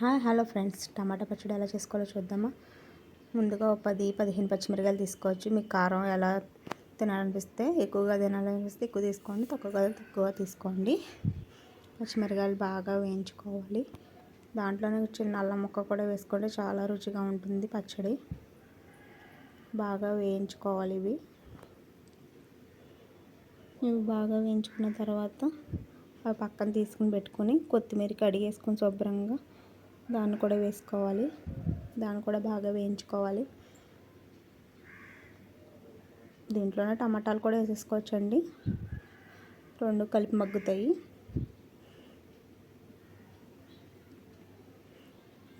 Hello friends, టమాటా పచ్చడి ఎలా చేసుకోవాలో చూద్దామా. ముందుగా 10-15 పచ్చిమిరకాయలు తీసుకోవచ్చు. మీకు కారం ఎలా తినాలనిపిస్తే ఎక్కువగా తినాలనిపిస్తే ఎక్కువ తీసుకోండి, తక్కువ తీసుకోండి. పచ్చిమిరకాయలు బాగా వేయించుకోవాలి. దాంట్లోనే చిన్న అల్లం ముక్క కూడా వేసుకుంటే చాలా రుచిగా ఉంటుంది పచ్చడి. బాగా వేయించుకోవాలి. ఇవి బాగా వేయించుకున్న తర్వాత అవి పక్కన తీసుకుని పెట్టుకొని కొత్తిమీర కడిగేసుకొని శుభ్రంగా దాన్ని కూడా వేసుకోవాలి. దాన్ని కూడా బాగా వేయించుకోవాలి. దీంట్లోనే టమాటాలు కూడా వేసేసుకోవచ్చండి, రెండు కలిపి మగ్గుతాయి.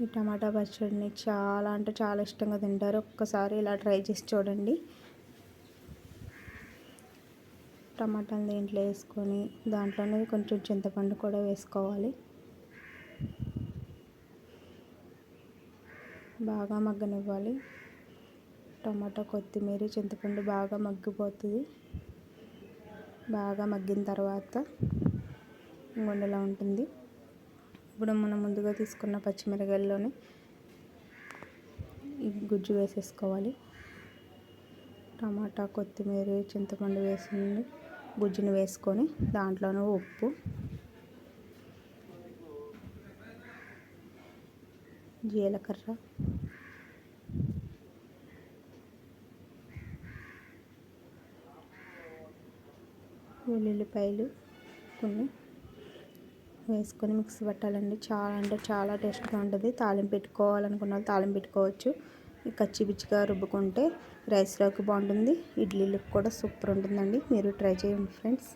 ఈ టమాటా పచ్చడిని చాలా అంటే చాలా ఇష్టంగా తింటారు. ఒక్కసారి ఇలా ట్రై చేసి చూడండి. టమాటాలు దీంట్లో వేసుకొని దాంట్లోనే కొంచెం చింతపండు కూడా వేసుకోవాలి. బాగా మగ్గనివ్వాలి. టమాటా, కొత్తిమీర, చింతపండు బాగా మగ్గిపోతుంది. బాగా మగ్గిన తర్వాత గుండెలా ఉంటుంది. ఇప్పుడు మనం ముందుగా తీసుకున్న పచ్చిమిరకాయల్లోనే ఈ గుజ్జు వేసేసుకోవాలి. టమాటా, కొత్తిమీర, చింతపండు వేసి గుజ్జుని వేసుకొని దాంట్లోనే ఉప్పు, జీలకర్ర, వెల్లుల్లిపాయలు కొన్ని వేసుకొని మిక్సీ పట్టాలండి. చాలా అంటే చాలా టేస్ట్గా ఉంటుంది. తాలింపు పెట్టుకోవాలనుకున్న వాళ్ళు తాలింపు పెట్టుకోవచ్చు. కచ్చి పిచ్చిగా రుబ్బుకుంటే రైస్లోకి బాగుంటుంది, ఇడ్లీలకు కూడా సూపర్ ఉంటుందండి. మీరు ట్రై చేయండి ఫ్రెండ్స్.